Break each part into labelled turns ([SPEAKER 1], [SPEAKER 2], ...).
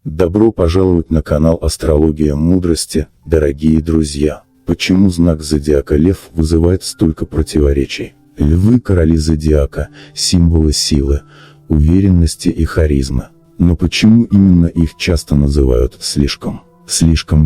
[SPEAKER 1] Добро пожаловать на канал Астрология Мудрости, дорогие друзья. Почему знак зодиака Лев вызывает столько противоречий? Львы – короли зодиака, символы силы, уверенности и харизмы. Но почему именно их часто называют слишком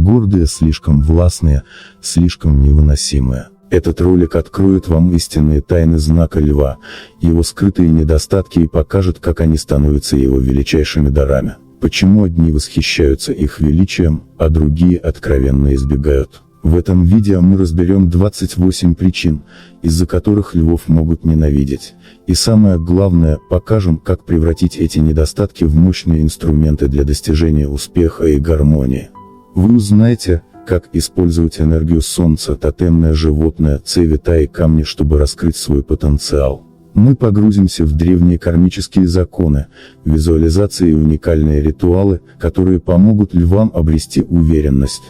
[SPEAKER 1] гордые, слишком властные, слишком невыносимые? Этот ролик откроет вам истинные тайны знака Льва, его скрытые недостатки и покажет, как они становятся его величайшими дарами. Почему одни восхищаются их величием, а другие откровенно избегают. В этом видео мы разберем 28 причин, из-за которых львов могут ненавидеть. И самое главное, покажем, как превратить эти недостатки в мощные инструменты для достижения успеха и гармонии. Вы узнаете, как использовать энергию Солнца, тотемное животное, цвета и камни, чтобы раскрыть свой потенциал. Мы погрузимся в древние кармические законы, визуализации и уникальные ритуалы, которые помогут львам обрести уверенность,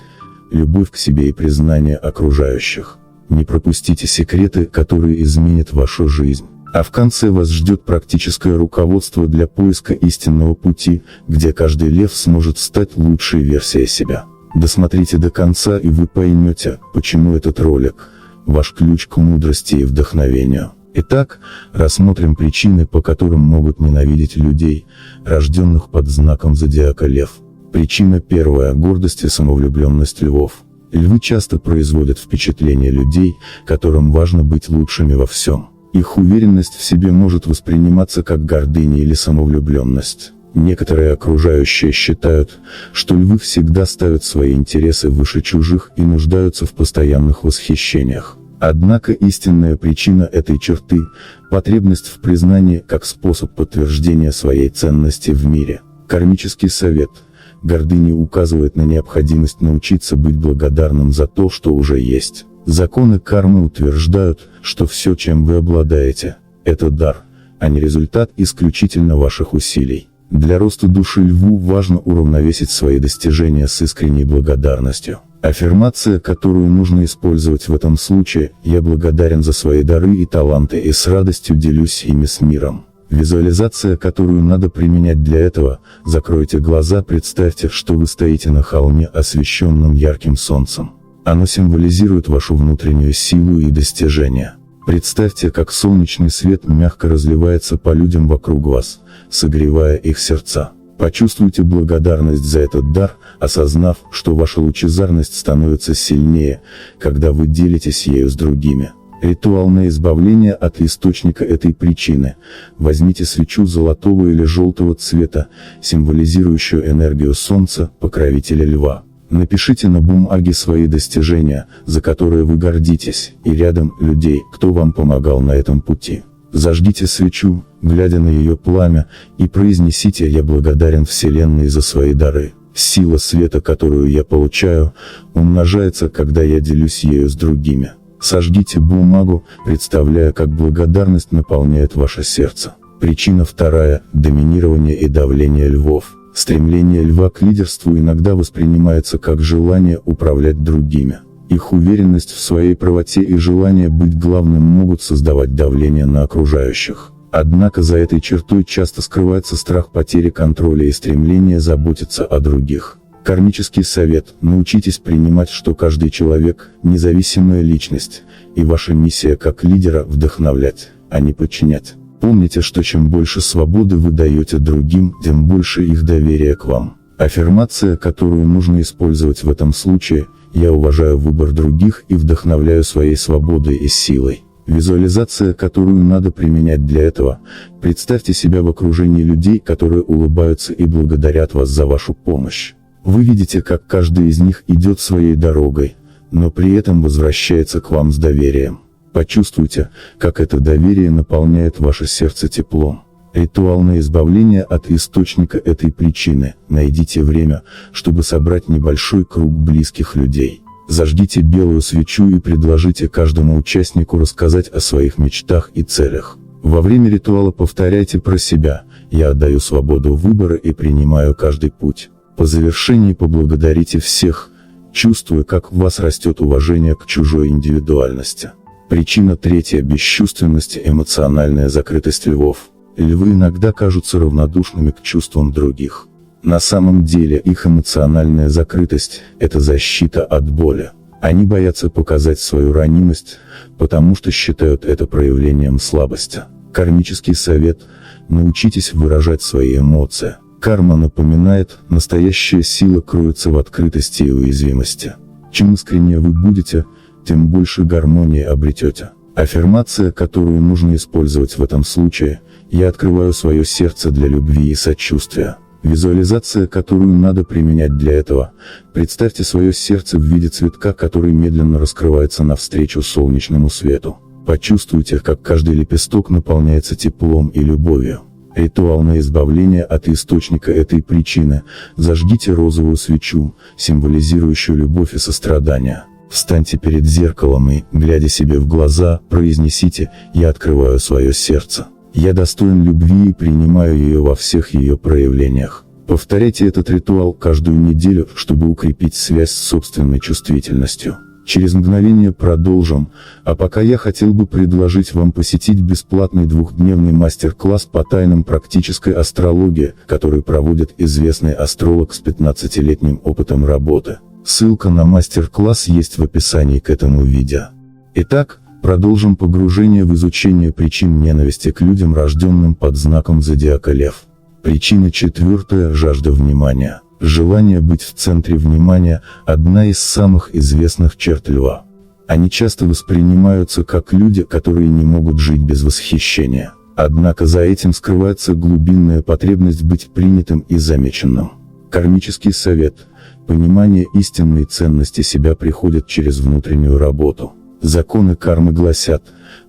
[SPEAKER 1] любовь к себе и признание окружающих. Не пропустите секреты, которые изменят вашу жизнь. А в конце вас ждет практическое руководство для поиска истинного пути, где каждый лев сможет стать лучшей версией себя. Досмотрите до конца, и вы поймете, почему этот ролик – ваш ключ к мудрости и вдохновению. Итак, рассмотрим причины, по которым могут ненавидеть людей, рожденных под знаком зодиака Лев. Причина первая – гордость и самовлюбленность львов. Львы часто производят впечатление людей, которым важно быть лучшими во всем. Их уверенность в себе может восприниматься как гордыня или самовлюбленность. Некоторые окружающие считают, что львы всегда ставят свои интересы выше чужих и нуждаются в постоянных восхищениях. Однако истинная причина этой черты – потребность в признании как способ подтверждения своей ценности в мире. Кармический совет – гордыня указывает на необходимость научиться быть благодарным за то, что уже есть. Законы кармы утверждают, что все, чем вы обладаете – это дар, а не результат исключительно ваших усилий. Для роста души льву важно уравновесить свои достижения с искренней благодарностью. Аффирмация, которую нужно использовать в этом случае: «Я благодарен за свои дары и таланты и с радостью делюсь ими с миром». Визуализация, которую надо применять для этого: закройте глаза, представьте, что вы стоите на холме, освещенном ярким солнцем. Оно символизирует вашу внутреннюю силу и достижения. Представьте, как солнечный свет мягко разливается по людям вокруг вас, согревая их сердца. Почувствуйте благодарность за этот дар, осознав, что ваша лучезарность становится сильнее, когда вы делитесь ею с другими. Ритуал на избавление от источника этой причины. Возьмите свечу золотого или желтого цвета, символизирующую энергию Солнца, покровителя льва. Напишите на бумаге свои достижения, за которые вы гордитесь, и рядом людей, кто вам помогал на этом пути. Зажгите свечу, глядя на ее пламя, и произнесите: «Я благодарен Вселенной за свои дары. Сила света, которую я получаю, умножается, когда я делюсь ею с другими». Сожгите бумагу, представляя, как благодарность наполняет ваше сердце. Причина вторая – доминирование и давление львов. Стремление льва к лидерству иногда воспринимается как желание управлять другими. Их уверенность в своей правоте и желание быть главным могут создавать давление на окружающих. Однако за этой чертой часто скрывается страх потери контроля и стремление заботиться о других. Кармический совет: научитесь принимать, что каждый человек – независимая личность, и ваша миссия как лидера – вдохновлять, а не подчинять. Помните, что чем больше свободы вы даете другим, тем больше их доверия к вам. Аффирмация, которую нужно использовать в этом случае: «Я уважаю выбор других и вдохновляю своей свободой и силой». Визуализация, которую надо применять для этого: представьте себя в окружении людей, которые улыбаются и благодарят вас за вашу помощь. Вы видите, как каждый из них идет своей дорогой, но при этом возвращается к вам с доверием. Почувствуйте, как это доверие наполняет ваше сердце теплом. Ритуал на избавление от источника этой причины: найдите время, чтобы собрать небольшой круг близких людей. Зажгите белую свечу и предложите каждому участнику рассказать о своих мечтах и целях. Во время ритуала повторяйте про себя: «Я отдаю свободу выбора и принимаю каждый путь». По завершении поблагодарите всех, чувствуя, как в вас растет уважение к чужой индивидуальности. Причина третья – бесчувственность и эмоциональная закрытость львов. Львы иногда кажутся равнодушными к чувствам других. На самом деле их эмоциональная закрытость – это защита от боли. Они боятся показать свою ранимость, потому что считают это проявлением слабости. Кармический совет – научитесь выражать свои эмоции. Карма напоминает, настоящая сила кроется в открытости и уязвимости. Чем искреннее вы будете, тем больше гармонии обретете. Аффирмация, которую нужно использовать в этом случае: я открываю свое сердце для любви и сочувствия. Визуализация, которую надо применять для этого: представьте свое сердце в виде цветка, который медленно раскрывается навстречу солнечному свету. Почувствуйте, как каждый лепесток наполняется теплом и любовью. Ритуал на избавление от источника этой причины: зажгите розовую свечу, символизирующую любовь и сострадание. Встаньте перед зеркалом и, глядя себе в глаза, произнесите: я открываю свое сердце. Я достоин любви и принимаю ее во всех ее проявлениях. Повторяйте этот ритуал каждую неделю, чтобы укрепить связь с собственной чувствительностью. Через мгновение продолжим, а пока я хотел бы предложить вам посетить бесплатный двухдневный мастер-класс по тайнам практической астрологии, который проводит известный астролог с 15-летним опытом работы. Ссылка на мастер-класс есть в описании к этому видео. Итак, продолжим погружение в изучение причин ненависти к людям, рожденным под знаком зодиака Лев. Причина четвертая – жажда внимания. Желание быть в центре внимания – одна из самых известных черт Льва. Они часто воспринимаются как люди, которые не могут жить без восхищения. Однако за этим скрывается глубинная потребность быть принятым и замеченным. Кармический совет: понимание истинной ценности себя приходит через внутреннюю работу. Законы кармы гласят: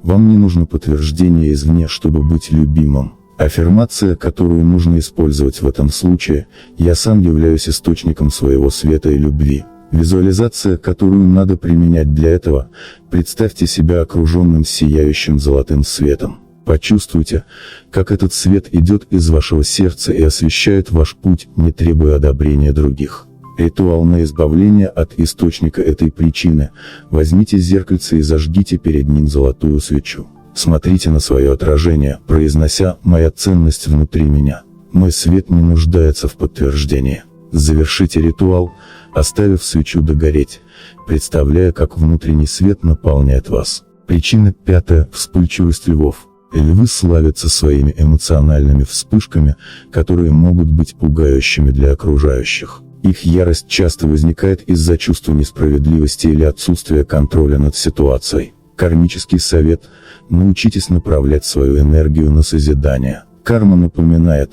[SPEAKER 1] вам не нужно подтверждение извне, чтобы быть любимым. Аффирмация, которую нужно использовать в этом случае: я сам являюсь источником своего света и любви. Визуализация, которую надо применять для этого: представьте себя окруженным сияющим золотым светом. Почувствуйте, как этот свет идет из вашего сердца и освещает ваш путь, не требуя одобрения других. Ритуал на избавление от источника этой причины: возьмите зеркальце и зажгите перед ним золотую свечу. Смотрите на свое отражение, произнося: моя ценность внутри меня. Мой свет не нуждается в подтверждении. Завершите ритуал, оставив свечу догореть, представляя, как внутренний свет наполняет вас. Причина пятая – вспыльчивость львов. Львы славятся своими эмоциональными вспышками, которые могут быть пугающими для окружающих. Их ярость часто возникает из-за чувства несправедливости или отсутствия контроля над ситуацией. Кармический совет: научитесь направлять свою энергию на созидание. Карма напоминает: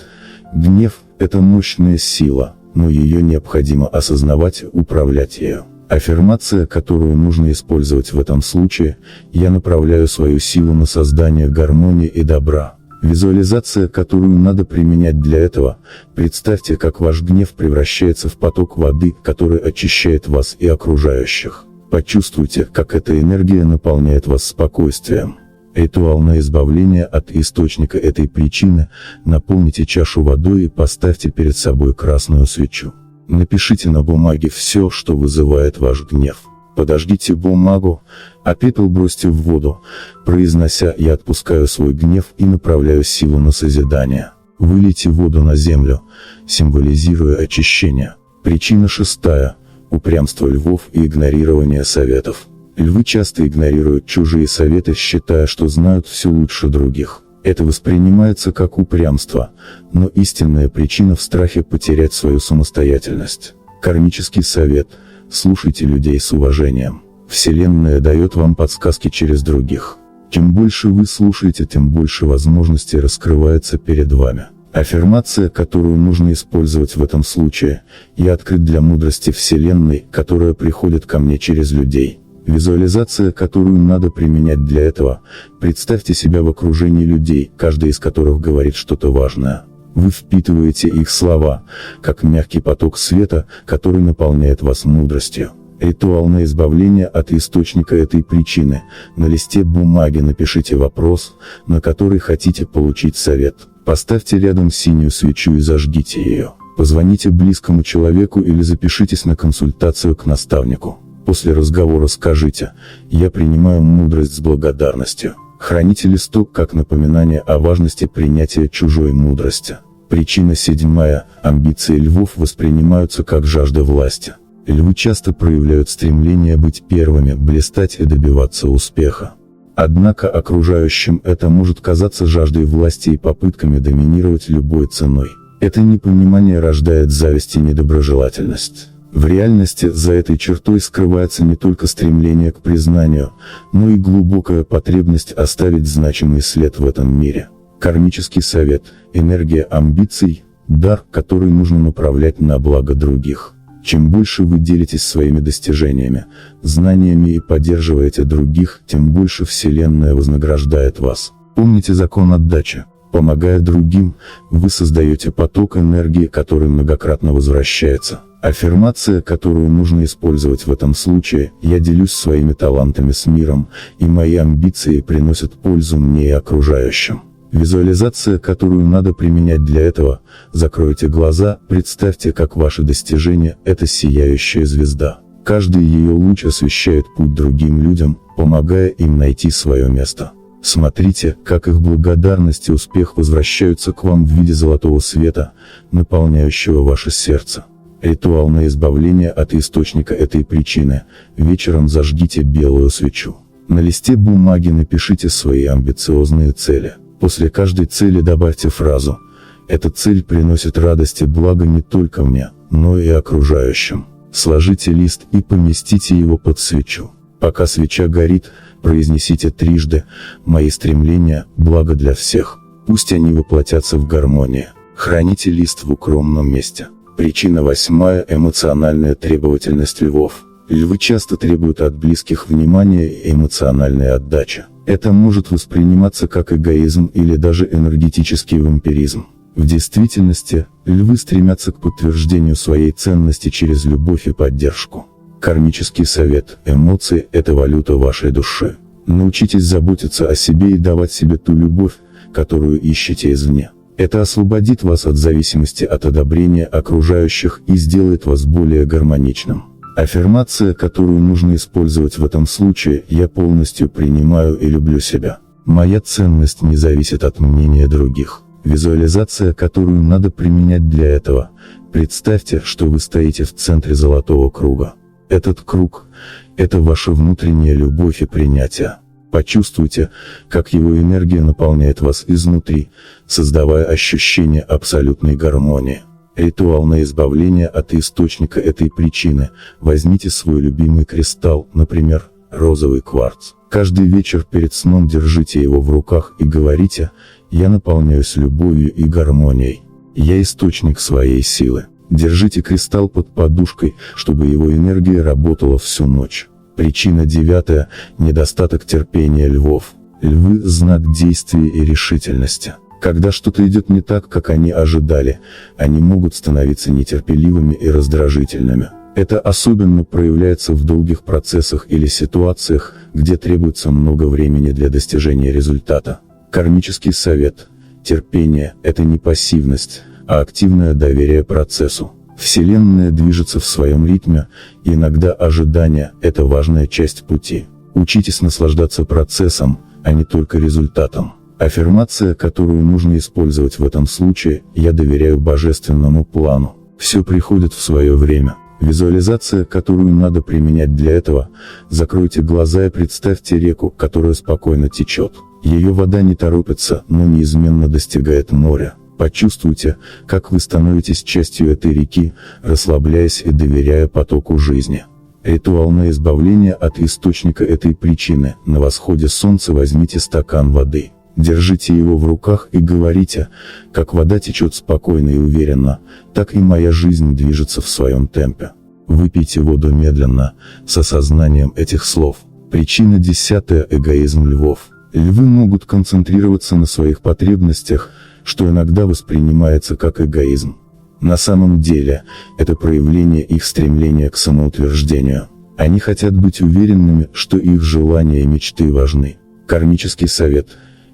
[SPEAKER 1] гнев – это мощная сила, но ее необходимо осознавать, управлять ею. Аффирмация, которую нужно использовать в этом случае: я направляю свою силу на создание гармонии и добра. Визуализация, которую надо применять для этого: представьте, как ваш гнев превращается в поток воды, который очищает вас и окружающих. Почувствуйте, как эта энергия наполняет вас спокойствием. Ритуал на избавление от источника этой причины: наполните чашу водой и поставьте перед собой красную свечу. Напишите на бумаге все, что вызывает ваш гнев. Подожгите бумагу, а пепел бросьте в воду, произнося: я отпускаю свой гнев и направляю силу на созидание. Вылейте воду на землю, символизируя очищение. Причина шестая – упрямство львов и игнорирование советов. Львы часто игнорируют чужие советы, считая, что знают все лучше других. Это воспринимается как упрямство, но истинная причина в страхе потерять свою самостоятельность. Кармический совет: слушайте людей с уважением. Вселенная дает вам подсказки через других. Чем больше вы слушаете, тем больше возможностей раскрывается перед вами. Аффирмация, которую нужно использовать в этом случае: я открыт для мудрости Вселенной, которая приходит ко мне через людей. Визуализация, которую надо применять для этого: представьте себя в окружении людей, каждый из которых говорит что-то важное. Вы впитываете их слова, как мягкий поток света, который наполняет вас мудростью. Ритуал на избавление от источника этой причины: на листе бумаги напишите вопрос, на который хотите получить совет. Поставьте рядом синюю свечу и зажгите ее. Позвоните близкому человеку или запишитесь на консультацию к наставнику. После разговора скажите: я принимаю мудрость с благодарностью. Храните листок как напоминание о важности принятия чужой мудрости. Причина 7. Амбиции львов воспринимаются как жажда власти. Львы часто проявляют стремление быть первыми, блистать и добиваться успеха. Однако окружающим это может казаться жаждой власти и попытками доминировать любой ценой. Это непонимание рождает зависть и недоброжелательность. В реальности за этой чертой скрывается не только стремление к признанию, но и глубокая потребность оставить значимый след в этом мире. Кармический совет – энергия амбиций, дар, который нужно направлять на благо других. Чем больше вы делитесь своими достижениями, знаниями и поддерживаете других, тем больше Вселенная вознаграждает вас. Помните закон отдачи. Помогая другим, вы создаете поток энергии, который многократно возвращается. Аффирмация, которую нужно использовать в этом случае: я делюсь своими талантами с миром, и мои амбиции приносят пользу мне и окружающим. Визуализация, которую надо применять для этого: закройте глаза, представьте, как ваши достижения – это сияющая звезда. Каждый ее луч освещает путь другим людям, помогая им найти свое место. Смотрите, как их благодарность и успех возвращаются к вам в виде золотого света, наполняющего ваше сердце. Ритуал на избавление от источника этой причины: вечером зажгите белую свечу. На листе бумаги напишите свои амбициозные цели. После каждой цели добавьте фразу: «Эта цель приносит радость и благо не только мне, но и окружающим». Сложите лист и поместите его под свечу. Пока свеча горит, произнесите трижды: «Мои стремления – благо для всех». Пусть они воплотятся в гармонии. Храните лист в укромном месте. Причина 8. Эмоциональная требовательность львов. Львы часто требуют от близких внимания и эмоциональной отдачи. Это может восприниматься как эгоизм или даже энергетический вампиризм. В действительности, львы стремятся к подтверждению своей ценности через любовь и поддержку. Кармический совет: эмоции – это валюта вашей души. Научитесь заботиться о себе и давать себе ту любовь, которую ищете извне. Это освободит вас от зависимости от одобрения окружающих и сделает вас более гармоничным. Аффирмация, которую нужно использовать в этом случае: я полностью принимаю и люблю себя. Моя ценность не зависит от мнения других. Визуализация, которую надо применять для этого: представьте, что вы стоите в центре золотого круга. Этот круг – это ваша внутренняя любовь и принятие. Почувствуйте, как его энергия наполняет вас изнутри, создавая ощущение абсолютной гармонии. Ритуал на избавление от источника этой причины: возьмите свой любимый кристалл, например, розовый кварц. Каждый вечер перед сном держите его в руках и говорите: я наполняюсь любовью и гармонией. Я источник своей силы. Держите кристалл под подушкой, чтобы его энергия работала всю ночь. Причина 9. Недостаток терпения львов. Львы – знак действия и решительности. Когда что-то идет не так, как они ожидали, они могут становиться нетерпеливыми и раздражительными. Это особенно проявляется в долгих процессах или ситуациях, где требуется много времени для достижения результата. Кармический совет: терпение – это не пассивность, а активное доверие процессу. Вселенная движется в своем ритме, и иногда ожидание – это важная часть пути. Учитесь наслаждаться процессом, а не только результатом. Аффирмация, которую нужно использовать в этом случае: я доверяю божественному плану. Все приходит в свое время. Визуализация, которую надо применять для этого: закройте глаза и представьте реку, которая спокойно течет. Ее вода не торопится, но неизменно достигает моря. Почувствуйте, как вы становитесь частью этой реки, расслабляясь и доверяя потоку жизни. Ритуал на избавление от источника этой причины: на восходе солнца возьмите стакан воды. Держите его в руках и говорите: как вода течет спокойно и уверенно, так и моя жизнь движется в своем темпе. Выпейте воду медленно, с осознанием этих слов. Причина 10. Эгоизм львов. Львы могут концентрироваться на своих потребностях, что иногда воспринимается как эгоизм. На самом деле, это проявление их стремления к самоутверждению. Они хотят быть уверенными, что их желания и мечты важны. Кармический совет: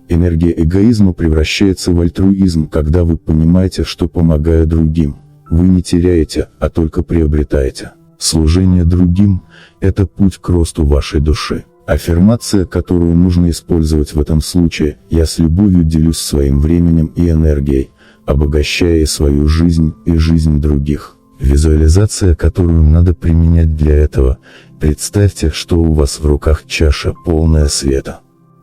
[SPEAKER 1] энергия эгоизма превращается в альтруизм, когда вы понимаете, что, помогая другим, вы не теряете, а только приобретаете. Служение другим – это путь к росту вашей души. Аффирмация, которую нужно использовать в этом случае: я с любовью делюсь своим временем и энергией, обогащая и свою жизнь, и жизнь других. Визуализация, которую надо применять для этого. Представьте, что у вас в руках чаша, полная света.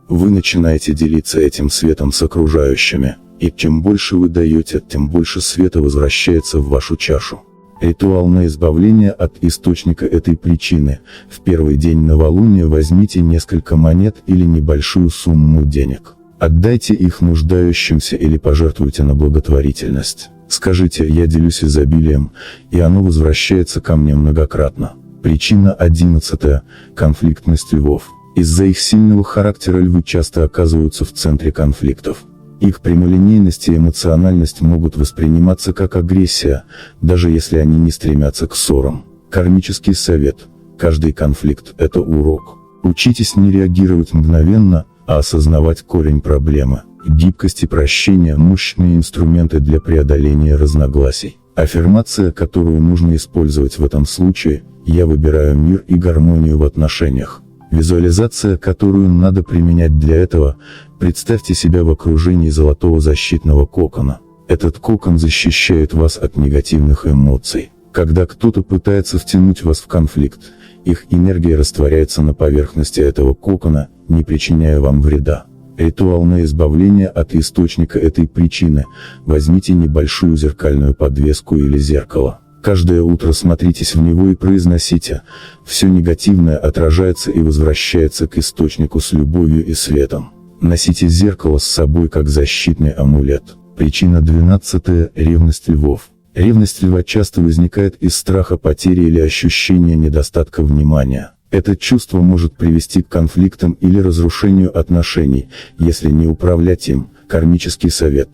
[SPEAKER 1] Вы начинаете делиться этим светом с окружающими, и чем больше вы даете, тем больше света возвращается в вашу чашу. Ритуал на избавление от источника этой причины. В первый день новолуния возьмите несколько монет или небольшую сумму денег. Отдайте их нуждающимся или пожертвуйте на благотворительность. Скажите: «Я делюсь изобилием, и оно возвращается ко мне многократно». Причина 11. Конфликтность львов. Из-за их сильного характера львы часто оказываются в центре конфликтов. Их прямолинейность и эмоциональность могут восприниматься как агрессия, даже если они не стремятся к ссорам. Кармический совет. Каждый конфликт – это урок. Учитесь не реагировать мгновенно, а осознавать корень проблемы. Гибкость и прощение – мощные инструменты для преодоления разногласий. Аффирмация, которую нужно использовать в этом случае: «Я выбираю мир и гармонию в отношениях». Визуализация, которую надо применять для этого. Представьте себя в окружении золотого защитного кокона. Этот кокон защищает вас от негативных эмоций. Когда кто-то пытается втянуть вас в конфликт, их энергия растворяется на поверхности этого кокона, не причиняя вам вреда. Ритуал на избавление от источника этой причины. Возьмите небольшую зеркальную подвеску или зеркало. Каждое утро смотритесь в него и произносите: «Все негативное отражается и возвращается к источнику с любовью и светом». Носите зеркало с собой как защитный амулет. Причина 12. Ревность львов. Ревность льва часто возникает из страха потери или ощущения недостатка внимания. Это чувство может привести к конфликтам или разрушению отношений, если не управлять им. Кармический совет.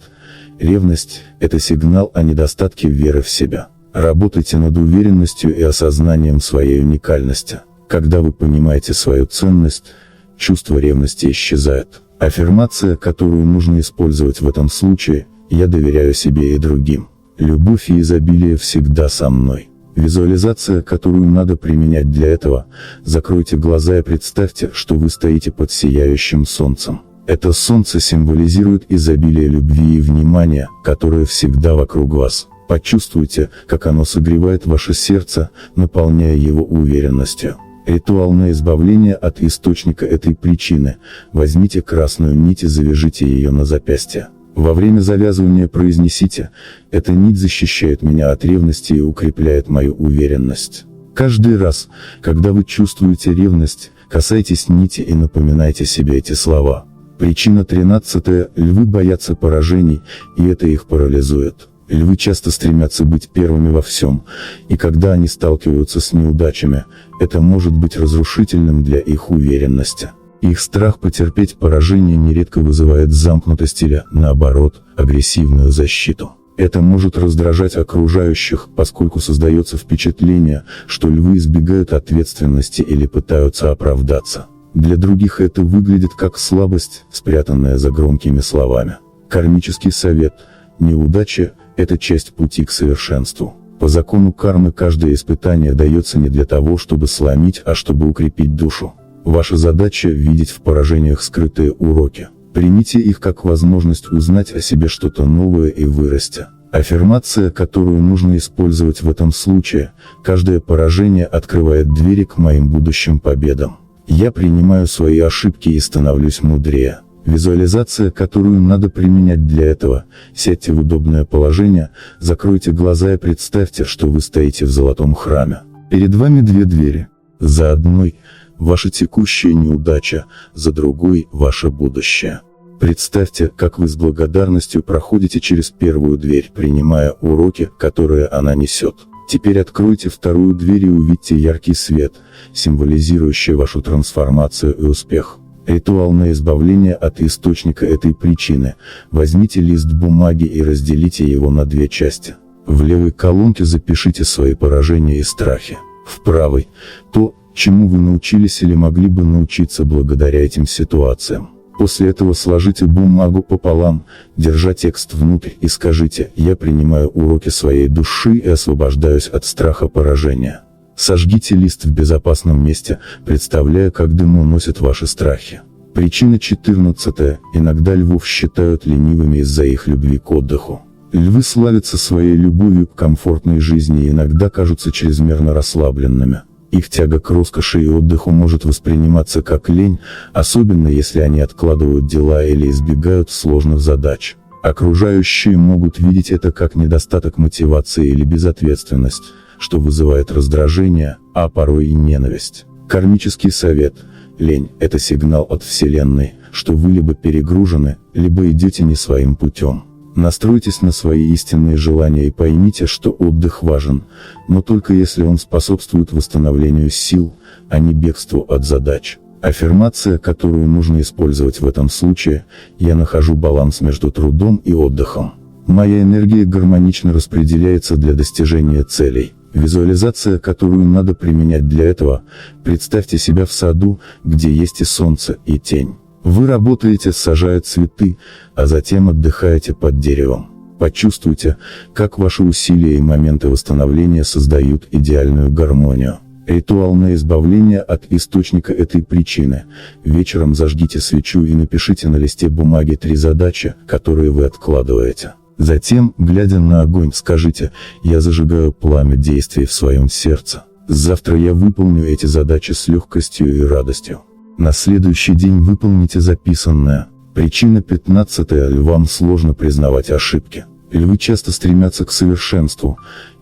[SPEAKER 1] Ревность – это сигнал о недостатке веры в себя. Работайте над уверенностью и осознанием своей уникальности. Когда вы понимаете свою ценность, чувство ревности исчезает. Аффирмация, которую нужно использовать в этом случае: «Я доверяю себе и другим. Любовь и изобилие всегда со мной». Визуализация, которую надо применять для этого. Закройте глаза и представьте, что вы стоите под сияющим солнцем. Это солнце символизирует изобилие любви и внимания, которое всегда вокруг вас. Почувствуйте, как оно согревает ваше сердце, наполняя его уверенностью. Ритуал на избавление от источника этой причины. Возьмите красную нить и завяжите ее на запястье. Во время завязывания произнесите: «Эта нить защищает меня от ревности и укрепляет мою уверенность». Каждый раз, когда вы чувствуете ревность, касайтесь нити и напоминайте себе эти слова. Причина 13. Львы боятся поражений, и это их парализует. Львы часто стремятся быть первыми во всем, и когда они сталкиваются с неудачами, это может быть разрушительным для их уверенности. Их страх потерпеть поражение нередко вызывает замкнутость или, наоборот, агрессивную защиту. Это может раздражать окружающих, поскольку создается впечатление, что львы избегают ответственности или пытаются оправдаться. Для других это выглядит как слабость, спрятанная за громкими словами. Кармический совет. Неудача – это часть пути к совершенству. По закону кармы каждое испытание дается не для того, чтобы сломить, а чтобы укрепить душу. Ваша задача – видеть в поражениях скрытые уроки. Примите их как возможность узнать о себе что-то новое и вырасти. Аффирмация, которую нужно использовать в этом случае: каждое поражение открывает двери к моим будущим победам. Я принимаю свои ошибки и становлюсь мудрее. Визуализация, которую надо применять для этого. Сядьте в удобное положение, закройте глаза и представьте, что вы стоите в золотом храме. Перед вами две двери. За одной – ваша текущая неудача, за другой – ваше будущее. Представьте, как вы с благодарностью проходите через первую дверь, принимая уроки, которые она несет. Теперь откройте вторую дверь и увидьте яркий свет, символизирующий вашу трансформацию и успех. Ритуал на избавление от источника этой причины. Возьмите лист бумаги и разделите его на две части. В левой колонке запишите свои поражения и страхи. В правой – то, чему вы научились или могли бы научиться благодаря этим ситуациям. После этого сложите бумагу пополам, держа текст внутрь, и скажите: «Я принимаю уроки своей души и освобождаюсь от страха поражения». Сожгите лист в безопасном месте, представляя, как дым уносит ваши страхи. Причина 14. Иногда львов считают ленивыми из-за их любви к отдыху. Львы славятся своей любовью к комфортной жизни и иногда кажутся чрезмерно расслабленными. Их тяга к роскоши и отдыху может восприниматься как лень, особенно если они откладывают дела или избегают сложных задач. Окружающие могут видеть это как недостаток мотивации или безответственность, что вызывает раздражение, а порой и ненависть. Кармический совет. Лень – это сигнал от Вселенной, что вы либо перегружены, либо идете не своим путем. Настройтесь на свои истинные желания и поймите, что отдых важен, но только если он способствует восстановлению сил, а не бегству от задач. Аффирмация, которую нужно использовать в этом случае: я нахожу баланс между трудом и отдыхом. Моя энергия гармонично распределяется для достижения целей. Визуализация, которую надо применять для этого: представьте себя в саду, где есть и солнце, и тень. Вы работаете, сажая цветы, а затем отдыхаете под деревом. Почувствуйте, как ваши усилия и моменты восстановления создают идеальную гармонию. Ритуал на избавление от источника этой причины. Вечером зажгите свечу и напишите на листе бумаги 3 задачи, которые вы откладываете. Затем, глядя на огонь, скажите: я зажигаю пламя действий в своем сердце. Завтра я выполню эти задачи с легкостью и радостью. На следующий день выполните записанное. Причина 15. Львам сложно признавать ошибки. Львы часто стремятся к совершенству,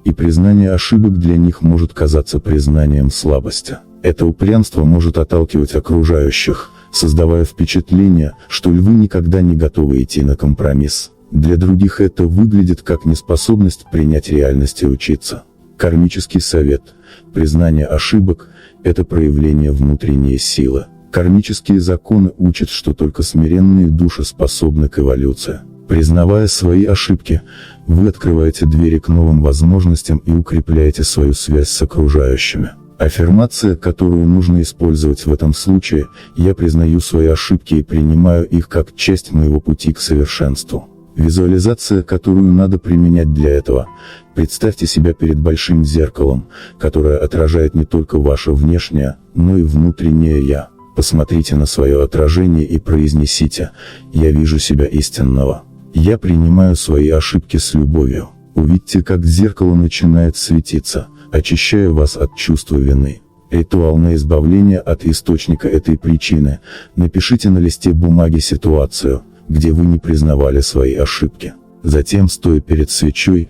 [SPEAKER 1] и признание ошибок для них может казаться признанием слабости. Это упрямство может отталкивать окружающих, создавая впечатление, что львы никогда не готовы идти на компромисс. Для других это выглядит как неспособность принять реальность и учиться. Кармический совет. Признание ошибок – это проявление внутренней силы. Кармические законы учат, что только смиренные души способны к эволюции. Признавая свои ошибки, вы открываете двери к новым возможностям и укрепляете свою связь с окружающими. Аффирмация, которую нужно использовать в этом случае: я признаю свои ошибки и принимаю их как часть моего пути к совершенству. Визуализация, которую надо применять для этого: представьте себя перед большим зеркалом, которое отражает не только ваше внешнее, но и внутреннее «я». Посмотрите на свое отражение и произнесите: я вижу себя истинного. Я принимаю свои ошибки с любовью. Увидьте, как зеркало начинает светиться, очищая вас от чувства вины. Ритуал на избавление от источника этой причины. Напишите на листе бумаги ситуацию, где вы не признавали свои ошибки. Затем, стоя перед свечой,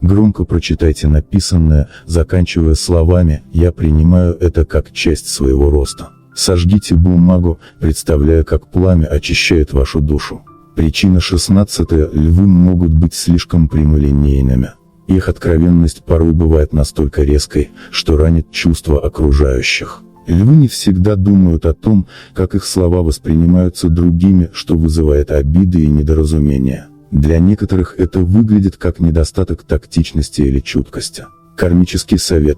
[SPEAKER 1] громко прочитайте написанное, заканчивая словами: я принимаю это как часть своего роста. Сожгите бумагу, представляя, как пламя очищает вашу душу. Причина 16. Львы могут быть слишком прямолинейными. Их откровенность порой бывает настолько резкой, что ранит чувства окружающих. Львы не всегда думают о том, как их слова воспринимаются другими, что вызывает обиды и недоразумения. Для некоторых это выглядит как недостаток тактичности или чуткости. Кармический совет.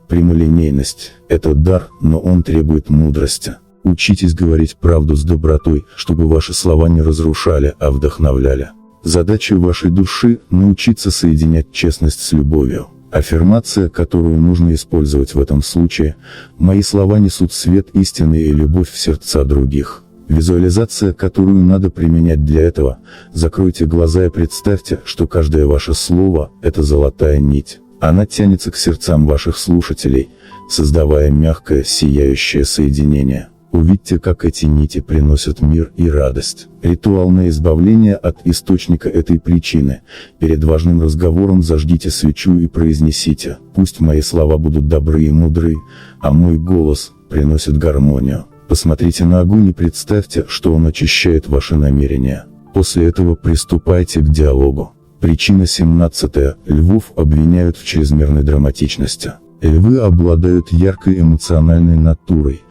[SPEAKER 1] Прямолинейность – это дар, но он требует мудрости. Учитесь говорить правду с добротой, чтобы ваши слова не разрушали, а вдохновляли. Задача вашей души – научиться соединять честность с любовью. Аффирмация, которую нужно использовать в этом случае: мои слова несут свет истины и любовь в сердца других. Визуализация, которую надо применять для этого: закройте глаза и представьте, что каждое ваше слово – это золотая нить. Она тянется к сердцам ваших слушателей, создавая мягкое, сияющее соединение. Увидьте, как эти нити приносят мир и радость. Ритуал на избавление от источника этой причины. Перед важным разговором зажгите свечу и произнесите: пусть мои слова будут добры и мудры, а мой голос приносит гармонию. Посмотрите на огонь и представьте, что он очищает ваши намерения. После этого приступайте к диалогу. Причина 17. Львов обвиняют в чрезмерной драматичности. Львы обладают яркой эмоциональной натурой,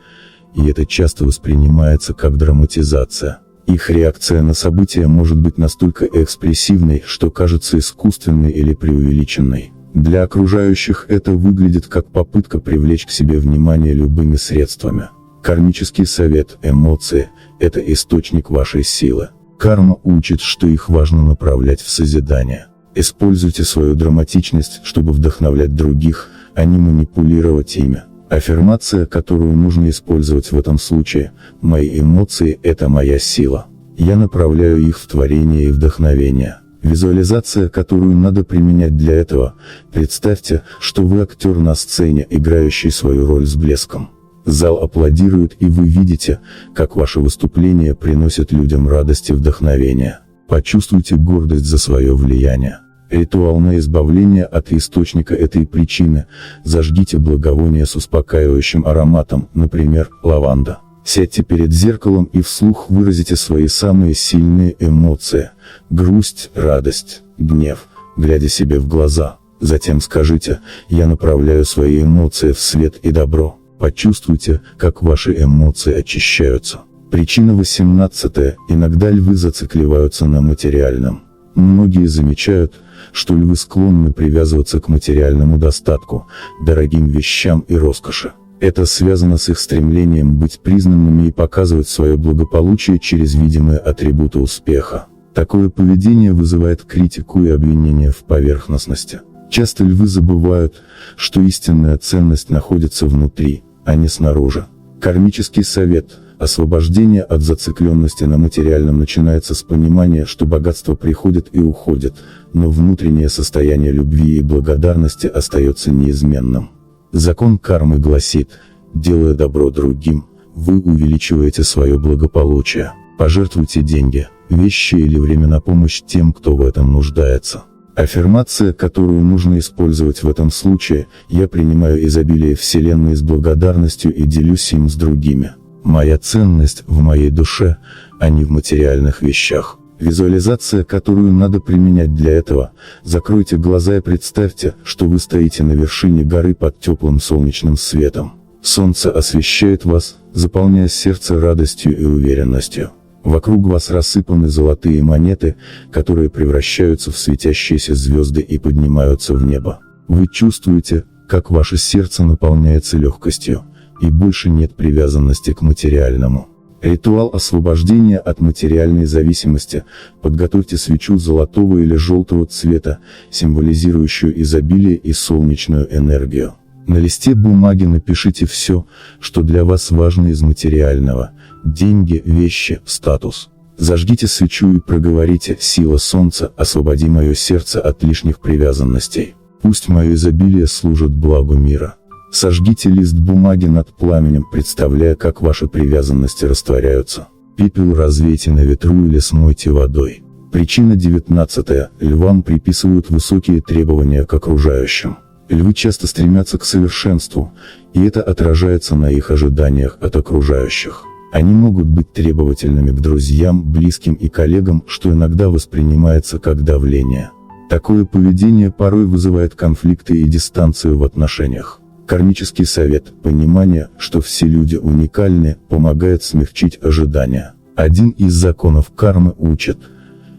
[SPEAKER 1] и это часто воспринимается как драматизация. Их реакция на события может быть настолько экспрессивной, что кажется искусственной или преувеличенной. Для окружающих это выглядит как попытка привлечь к себе внимание любыми средствами. Кармический совет. Эмоции – это источник вашей силы. Карма учит, что их важно направлять в созидание. Используйте свою драматичность, чтобы вдохновлять других, а не манипулировать ими. Аффирмация, которую нужно использовать в этом случае: мои эмоции – это моя сила. Я направляю их в творение и вдохновение. Визуализация, которую надо применять для этого: представьте, что вы актер на сцене, играющий свою роль с блеском. Зал аплодирует, и вы видите, как ваше выступление приносит людям радость и вдохновение. Почувствуйте гордость за свое влияние. Ритуал на избавление от источника этой причины: зажгите благовоние с успокаивающим ароматом, например, лаванда. Сядьте перед зеркалом и вслух выразите свои самые сильные эмоции: грусть, радость, гнев, глядя себе в глаза. Затем скажите: «Я направляю свои эмоции в свет и добро». Почувствуйте, как ваши эмоции очищаются. Причина 18. Иногда львы зацикливаются на материальном. Многие замечают, что львы склонны привязываться к материальному достатку, дорогим вещам и роскоши. Это связано с их стремлением быть признанными и показывать свое благополучие через видимые атрибуты успеха. Такое поведение вызывает критику и обвинения в поверхностности. Часто львы забывают, что истинная ценность находится внутри, а не снаружи. Кармический совет: освобождение от зацикленности на материальном начинается с понимания, что богатство приходит и уходит, но внутреннее состояние любви и благодарности остается неизменным. Закон кармы гласит: делая добро другим, вы увеличиваете свое благополучие. Пожертвуйте деньги, вещи или время на помощь тем, кто в этом нуждается. Аффирмация, которую нужно использовать в этом случае: я принимаю изобилие Вселенной с благодарностью и делюсь им с другими. Моя ценность в моей душе, а не в материальных вещах. Визуализация, которую надо применять для этого: закройте глаза и представьте, что вы стоите на вершине горы под теплым солнечным светом. Солнце освещает вас, заполняя сердце радостью и уверенностью. Вокруг вас рассыпаны золотые монеты, которые превращаются в светящиеся звезды и поднимаются в небо. Вы чувствуете, как ваше сердце наполняется легкостью, и больше нет привязанности к материальному. Ритуал освобождения от материальной зависимости: подготовьте свечу золотого или желтого цвета, символизирующую изобилие и солнечную энергию. На листе бумаги напишите все, что для вас важно из материального: деньги, вещи, статус. Зажгите свечу и проговорите: сила солнца, освободи мое сердце от лишних привязанностей. Пусть мое изобилие служит благу мира. Сожгите лист бумаги над пламенем, представляя, как ваши привязанности растворяются. Пепел развейте на ветру или смойте водой. Причина 19. Львам приписывают высокие требования к окружающим. Львы часто стремятся к совершенству, и это отражается на их ожиданиях от окружающих. Они могут быть требовательными к друзьям, близким и коллегам, что иногда воспринимается как давление. Такое поведение порой вызывает конфликты и дистанцию в отношениях. Кармический совет: понимание, что все люди уникальны, помогает смягчить ожидания. Один из законов кармы учит,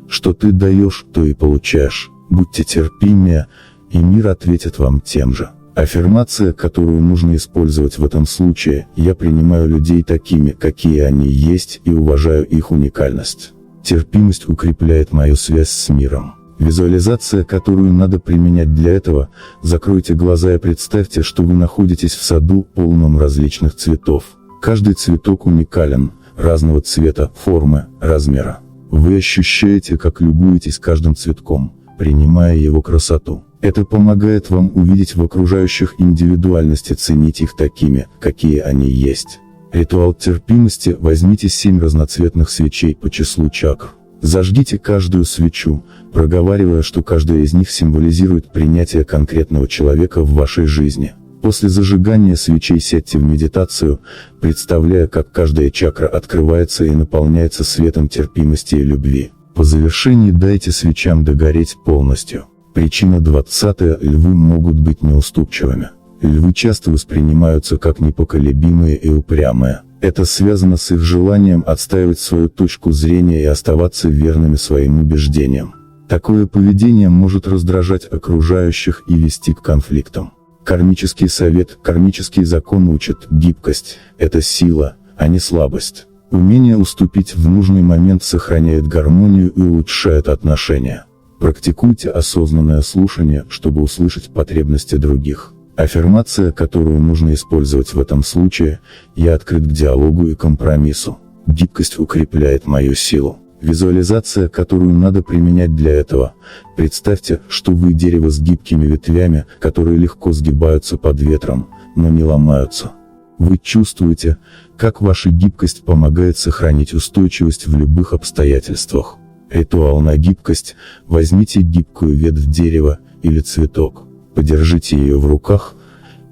[SPEAKER 1] что ты даешь, то и получаешь. Будьте терпимее, и мир ответит вам тем же. Аффирмация, которую нужно использовать в этом случае: я принимаю людей такими, какие они есть, и уважаю их уникальность. Терпимость укрепляет мою связь с миром. Визуализация, которую надо применять для этого: закройте глаза и представьте, что вы находитесь в саду, полном различных цветов. Каждый цветок уникален, разного цвета, формы, размера. Вы ощущаете, как любуетесь каждым цветком, принимая его красоту. Это помогает вам увидеть в окружающих индивидуальность и ценить их такими, какие они есть. Ритуал терпимости: возьмите 7 разноцветных свечей по числу чакр. Зажгите каждую свечу, проговаривая, что каждая из них символизирует принятие конкретного человека в вашей жизни. После зажигания свечей сядьте в медитацию, представляя, как каждая чакра открывается и наполняется светом терпимости и любви. По завершении дайте свечам догореть полностью. Причина 20. Львы могут быть неуступчивыми. Львы часто воспринимаются как непоколебимые и упрямые. Это связано с их желанием отстаивать свою точку зрения и оставаться верными своим убеждениям. Такое поведение может раздражать окружающих и вести к конфликтам. Кармический совет: кармический закон учит: гибкость – это сила, а не слабость. Умение уступить в нужный момент сохраняет гармонию и улучшает отношения. Практикуйте осознанное слушание, чтобы услышать потребности других. Аффирмация, которую нужно использовать в этом случае: я открыт к диалогу и компромиссу. Гибкость укрепляет мою силу. Визуализация, которую надо применять для этого. Представьте, что вы дерево с гибкими ветвями, которые легко сгибаются под ветром, но не ломаются. Вы чувствуете, как ваша гибкость помогает сохранить устойчивость в любых обстоятельствах. Ритуал на гибкость. Возьмите гибкую ветвь дерева или цветок. Подержите ее в руках,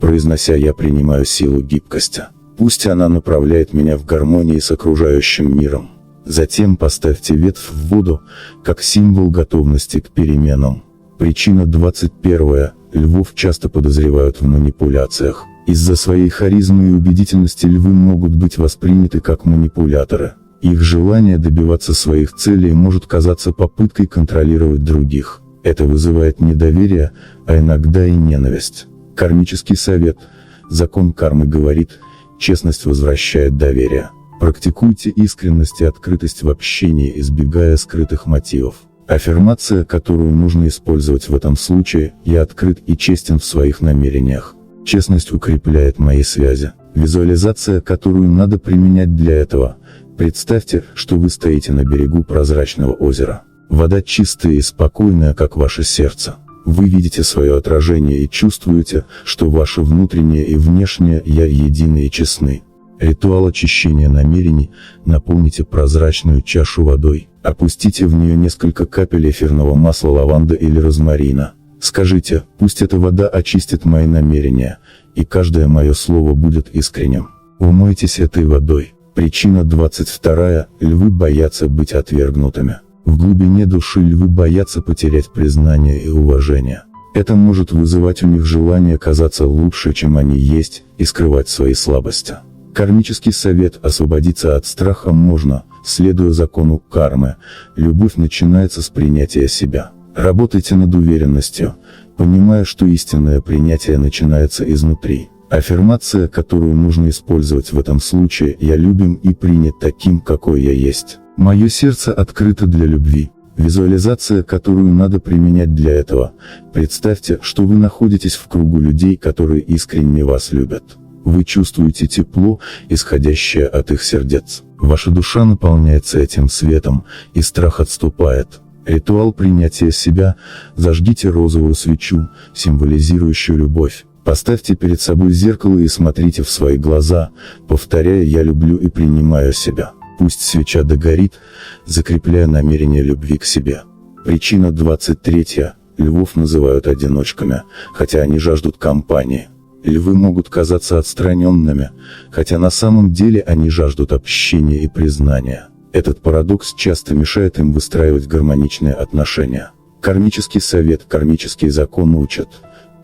[SPEAKER 1] произнося «Я принимаю силу гибкости». Пусть она направляет меня в гармонии с окружающим миром. Затем поставьте ветвь в воду, как символ готовности к переменам. Причина 21. Львов часто подозревают в манипуляциях. Из-за своей харизмы и убедительности львы могут быть восприняты как манипуляторы. Их желание добиваться своих целей может казаться попыткой контролировать других. Это вызывает недоверие, а иногда и ненависть. Кармический совет. Закон кармы говорит, честность возвращает доверие. Практикуйте искренность и открытость в общении, избегая скрытых мотивов. Аффирмация, которую нужно использовать в этом случае: «Я открыт и честен в своих намерениях». Честность укрепляет мои связи. Визуализация, которую надо применять для этого. Представьте, что вы стоите на берегу прозрачного озера. Вода чистая и спокойная, как ваше сердце. Вы видите свое отражение и чувствуете, что ваше внутреннее и внешнее «Я» едины и честны. Ритуал очищения намерений. Наполните прозрачную чашу водой. Опустите в нее несколько капель эфирного масла лаванды или розмарина. Скажите: «Пусть эта вода очистит мои намерения, и каждое мое слово будет искренним». Умойтесь этой водой. Причина 22. Львы боятся быть отвергнутыми. В глубине души львы боятся потерять признание и уважение. Это может вызывать у них желание казаться лучше, чем они есть, и скрывать свои слабости. Кармический совет. Освободиться от страха можно, следуя закону кармы. Любовь начинается с принятия себя. Работайте над уверенностью, понимая, что истинное принятие начинается изнутри. Аффирмация, которую нужно использовать в этом случае: «Я любим и принят таким, какой я есть. Мое сердце открыто для любви». Визуализация, которую надо применять для этого. Представьте, что вы находитесь в кругу людей, которые искренне вас любят. Вы чувствуете тепло, исходящее от их сердец. Ваша душа наполняется этим светом, и страх отступает. Ритуал принятия себя. Зажгите розовую свечу, символизирующую любовь. Поставьте перед собой зеркало и смотрите в свои глаза, повторяя «Я люблю и принимаю себя». Пусть свеча догорит, закрепляя намерение любви к себе. Причина 23. Львов называют одиночками, хотя они жаждут компании. Львы могут казаться отстраненными, хотя на самом деле они жаждут общения и признания. Этот парадокс часто мешает им выстраивать гармоничные отношения. Кармический совет. Кармический закон учат: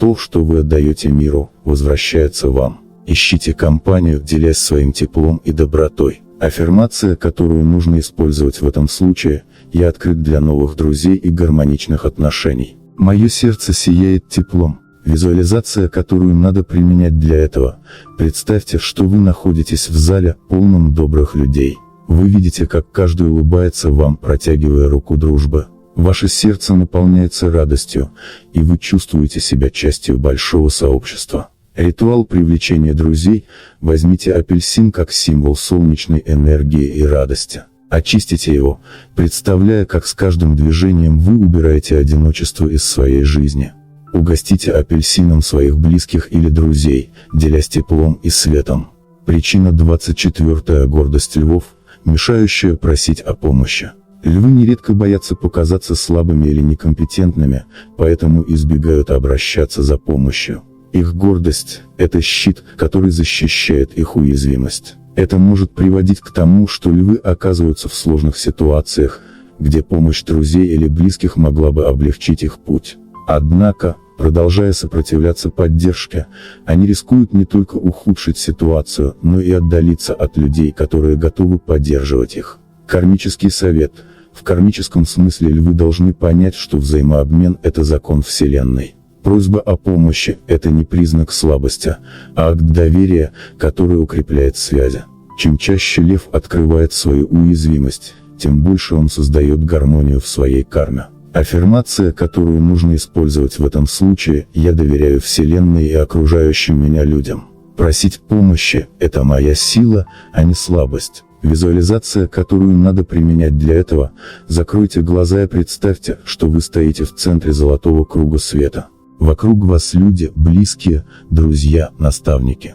[SPEAKER 1] то, что вы отдаете миру, возвращается вам. Ищите компанию, делясь своим теплом и добротой. Аффирмация, которую нужно использовать в этом случае: «Я открыт для новых друзей и гармоничных отношений. Мое сердце сияет теплом». Визуализация, которую надо применять для этого. Представьте, что вы находитесь в зале, полном добрых людей. Вы видите, как каждый улыбается вам, протягивая руку дружбы. Ваше сердце наполняется радостью, и вы чувствуете себя частью большого сообщества. Ритуал привлечения друзей. Возьмите апельсин как символ солнечной энергии и радости. Очистите его, представляя, как с каждым движением вы убираете одиночество из своей жизни. Угостите апельсином своих близких или друзей, делясь теплом и светом. Причина 24. Гордость львов, мешающая просить о помощи. Львы нередко боятся показаться слабыми или некомпетентными, поэтому избегают обращаться за помощью. Их гордость – это щит, который защищает их уязвимость. Это может приводить к тому, что львы оказываются в сложных ситуациях, где помощь друзей или близких могла бы облегчить их путь. Однако, продолжая сопротивляться поддержке, они рискуют не только ухудшить ситуацию, но и отдалиться от людей, которые готовы поддерживать их. Кармический совет. В кармическом смысле львы должны понять, что взаимообмен – это закон Вселенной. Просьба о помощи – это не признак слабости, а акт доверия, который укрепляет связи. Чем чаще лев открывает свою уязвимость, тем больше он создает гармонию в своей карме. Аффирмация, которую нужно использовать в этом случае: «Я доверяю Вселенной и окружающим меня людям». Просить помощи – это моя сила, а не слабость. Визуализация, которую надо применять для этого: закройте глаза и представьте, что вы стоите в центре золотого круга света. Вокруг вас люди, близкие, друзья, наставники.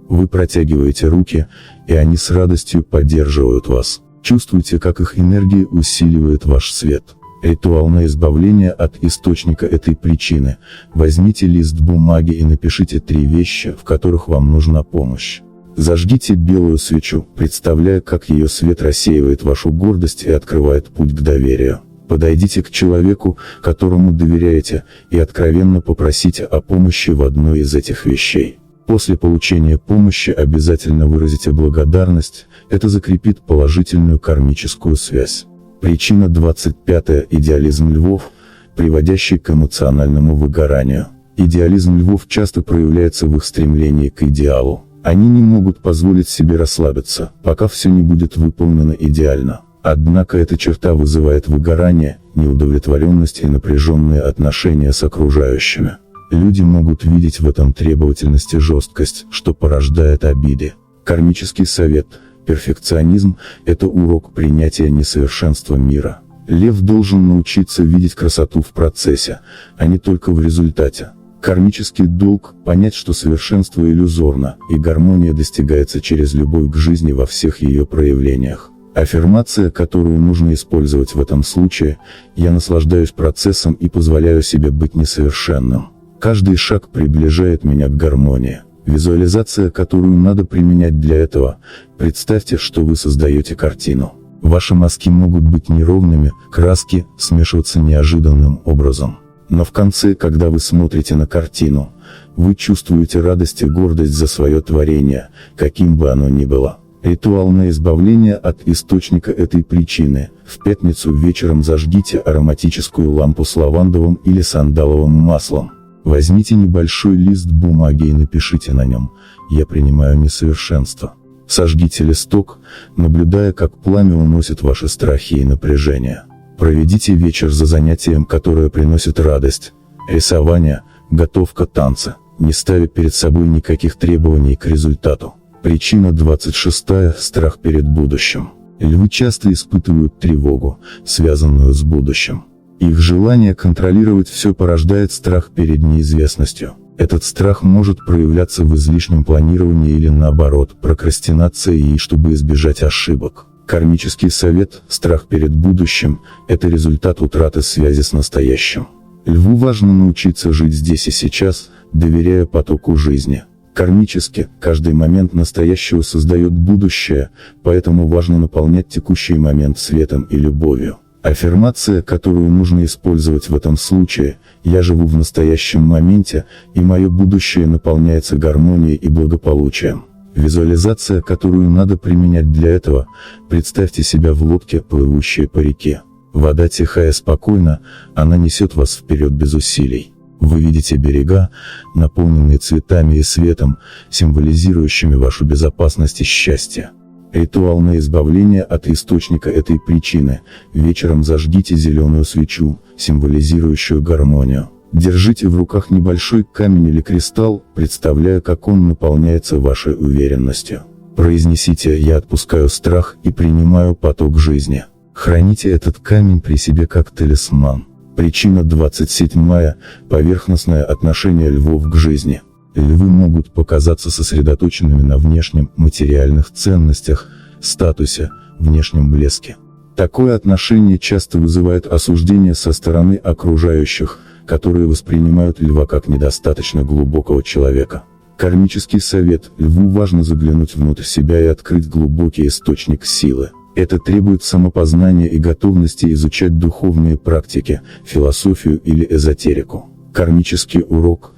[SPEAKER 1] Вы протягиваете руки, и они с радостью поддерживают вас. Чувствуйте, как их энергия усиливает ваш свет. Ритуал на избавление от источника этой причины. Возьмите лист бумаги и напишите 3 вещи, в которых вам нужна помощь. Зажгите белую свечу, представляя, как ее свет рассеивает вашу гордость и открывает путь к доверию. Подойдите к человеку, которому доверяете, и откровенно попросите о помощи в одной из этих вещей. После получения помощи обязательно выразите благодарность, это закрепит положительную кармическую связь. Причина 25. Идеализм львов, приводящий к эмоциональному выгоранию. Идеализм львов часто проявляется в их стремлении к идеалу. Они не могут позволить себе расслабиться, пока все не будет выполнено идеально. Однако эта черта вызывает выгорание, неудовлетворенность и напряженные отношения с окружающими. Люди могут видеть в этом требовательность и жесткость, что порождает обиды. Кармический совет: перфекционизм – это урок принятия несовершенства мира. Лев должен научиться видеть красоту в процессе, а не только в результате. Кармический долг – понять, что совершенство иллюзорно, и гармония достигается через любовь к жизни во всех ее проявлениях. Аффирмация, которую нужно использовать в этом случае: я наслаждаюсь процессом и позволяю себе быть несовершенным. Каждый шаг приближает меня к гармонии. Визуализация, которую надо применять для этого: представьте, что вы создаете картину. Ваши мазки могут быть неровными, краски смешиваться неожиданным образом. Но в конце, когда вы смотрите на картину, вы чувствуете радость и гордость за свое творение, каким бы оно ни было. Ритуал на избавление от источника этой причины: в пятницу вечером зажгите ароматическую лампу с лавандовым или сандаловым маслом. Возьмите небольшой лист бумаги и напишите на нем: «Я принимаю несовершенство». Сожгите листок, наблюдая, как пламя уносит ваши страхи и напряжение. Проведите вечер за занятием, которое приносит радость: рисование, готовка, танцы, не ставя перед собой никаких требований к результату. Причина 26. Страх перед будущим. Львы часто испытывают тревогу, связанную с будущим. Их желание контролировать все порождает страх перед неизвестностью. Этот страх может проявляться в излишнем планировании или, наоборот, прокрастинации, чтобы избежать ошибок. Кармический совет: страх перед будущим – это результат утраты связи с настоящим. Льву важно научиться жить здесь и сейчас, доверяя потоку жизни. Кармически, каждый момент настоящего создает будущее, поэтому важно наполнять текущий момент светом и любовью. Аффирмация, которую нужно использовать в этом случае: я живу в настоящем моменте, и мое будущее наполняется гармонией и благополучием. Визуализация, которую надо применять для этого: представьте себя в лодке, плывущей по реке. Вода тихая и спокойна, она несет вас вперед без усилий. Вы видите берега, наполненные цветами и светом, символизирующими вашу безопасность и счастье. Ритуал на избавление от источника этой причины: вечером зажгите зеленую свечу, символизирующую гармонию. Держите в руках небольшой камень или кристалл, представляя, как он наполняется вашей уверенностью. Произнесите: я отпускаю страх и принимаю поток жизни. Храните этот камень при себе как талисман. Причина 27. Поверхностное отношение львов к жизни. Львы могут показаться сосредоточенными на внешнем, материальных ценностях, статусе, внешнем блеске. Такое отношение часто вызывает осуждение со стороны окружающих, которые воспринимают льва как недостаточно глубокого человека. Кармический совет: льву важно заглянуть внутрь себя и открыть глубокий источник силы. Это требует самопознания и готовности изучать духовные практики, философию или эзотерику. Кармический урок: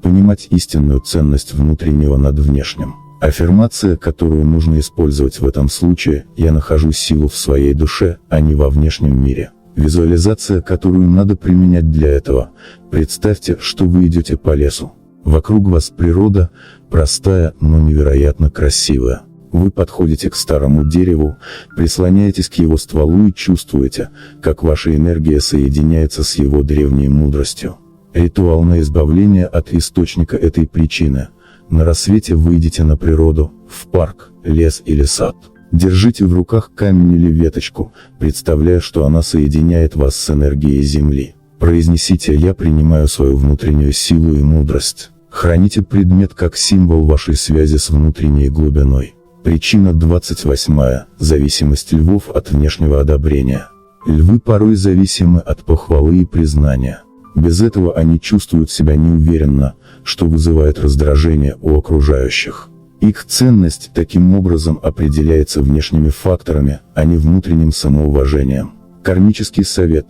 [SPEAKER 1] понимать истинную ценность внутреннего над внешним. Аффирмация, которую нужно использовать в этом случае: я нахожу силу в своей душе, а не во внешнем мире. Визуализация, которую надо применять для этого: представьте, что вы идете по лесу. Вокруг вас природа, простая, но невероятно красивая. Вы подходите к старому дереву, прислоняетесь к его стволу и чувствуете, как ваша энергия соединяется с его древней мудростью. Ритуал на избавление от источника этой причины: на рассвете выйдите на природу, в парк, лес или сад. Держите в руках камень или веточку, представляя, что она соединяет вас с энергией Земли. Произнесите «Я принимаю свою внутреннюю силу и мудрость». Храните предмет как символ вашей связи с внутренней глубиной. Причина 28. Зависимость львов от внешнего одобрения. Львы порой зависимы от похвалы и признания. Без этого они чувствуют себя неуверенно, что вызывает раздражение у окружающих. Их ценность таким образом определяется внешними факторами, а не внутренним самоуважением. Кармический совет.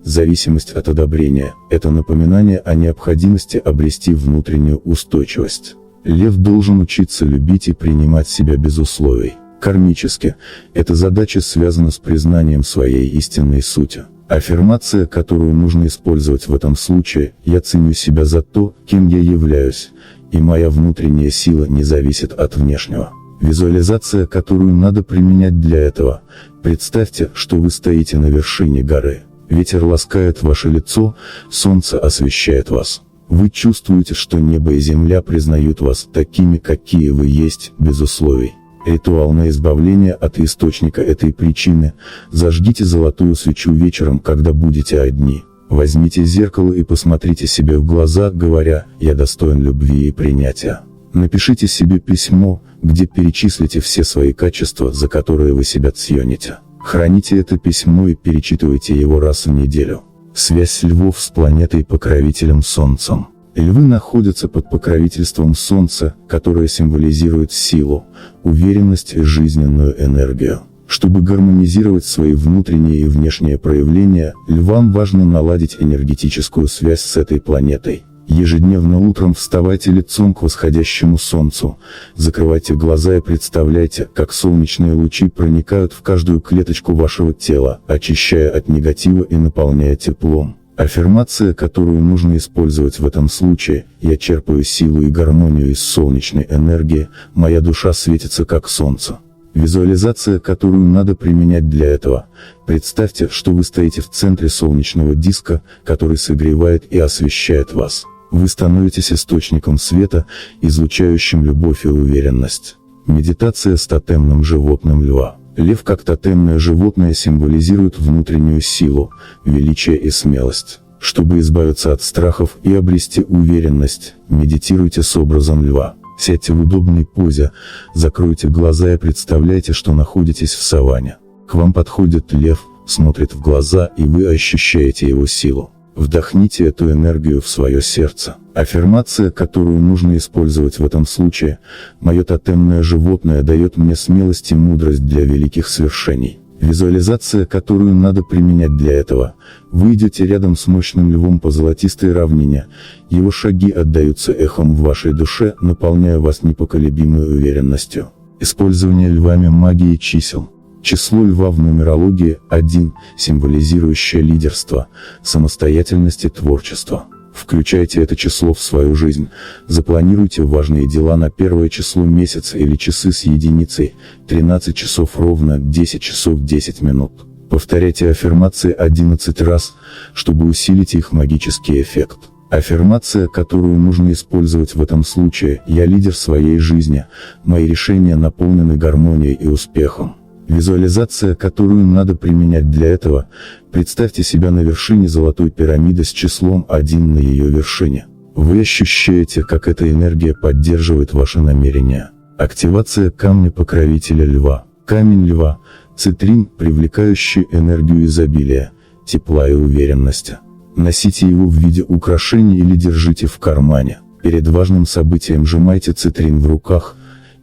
[SPEAKER 1] Зависимость от одобрения – это напоминание о необходимости обрести внутреннюю устойчивость. Лев должен учиться любить и принимать себя без условий. Кармически, эта задача связана с признанием своей истинной сути. Аффирмация, которую нужно использовать в этом случае: «Я ценю себя за то, кем я являюсь, и моя внутренняя сила не зависит от внешнего». Визуализация, которую надо применять для этого: представьте, что вы стоите на вершине горы. Ветер ласкает ваше лицо, солнце освещает вас. Вы чувствуете, что небо и земля признают вас такими, какие вы есть, без условий. Ритуал на избавление от источника этой причины: зажгите золотую свечу вечером, когда будете одни. Возьмите зеркало и посмотрите себе в глаза, говоря «Я достоин любви и принятия». Напишите себе письмо, где перечислите все свои качества, за которые вы себя цените. Храните это письмо и перечитывайте его раз в неделю. Связь львов с планетой-покровителем Солнцем. Львы находятся под покровительством Солнца, которое символизирует силу, уверенность и жизненную энергию. Чтобы гармонизировать свои внутренние и внешние проявления, львам важно наладить энергетическую связь с этой планетой. Ежедневно утром вставайте лицом к восходящему солнцу, закрывайте глаза и представляйте, как солнечные лучи проникают в каждую клеточку вашего тела, очищая от негатива и наполняя теплом. Аффирмация, которую нужно использовать в этом случае: «Я черпаю силу и гармонию из солнечной энергии, моя душа светится как солнце». Визуализация, которую надо применять для этого: представьте, что вы стоите в центре солнечного диска, который согревает и освещает вас. Вы становитесь источником света, излучающим любовь и уверенность. Медитация с тотемным животным льва. Лев как тотемное животное символизирует внутреннюю силу, величие и смелость. Чтобы избавиться от страхов и обрести уверенность, медитируйте с образом льва. Сядьте в удобной позе, закройте глаза и представляйте, что находитесь в саванне. К вам подходит лев, смотрит в глаза, и вы ощущаете его силу. Вдохните эту энергию в свое сердце. Аффирмация, которую нужно использовать в этом случае: «Мое тотемное животное дает мне смелость и мудрость для великих свершений». Визуализация, которую надо применять для этого: вы идете рядом с мощным львом по золотистой равнине, его шаги отдаются эхом в вашей душе, наполняя вас непоколебимой уверенностью. Использование львами магии чисел. Число льва в нумерологии – 1, символизирующее лидерство, самостоятельность и творчество. Включайте это число в свою жизнь, запланируйте важные дела на первое число месяца или часы с единицей: 13 часов ровно, 10 часов 10 минут. Повторяйте аффирмации 11 раз, чтобы усилить их магический эффект. Аффирмация, которую нужно использовать в этом случае: «Я лидер своей жизни, мои решения наполнены гармонией и успехом». Визуализация, которую надо применять для этого: представьте себя на вершине золотой пирамиды с числом 1 на ее вершине. Вы ощущаете, как эта энергия поддерживает ваши намерения. Активация камня покровителя льва. Камень льва – цитрин, привлекающий энергию изобилия, тепла и уверенности. Носите его в виде украшения или держите в кармане. Перед важным событием сжимайте цитрин в руках,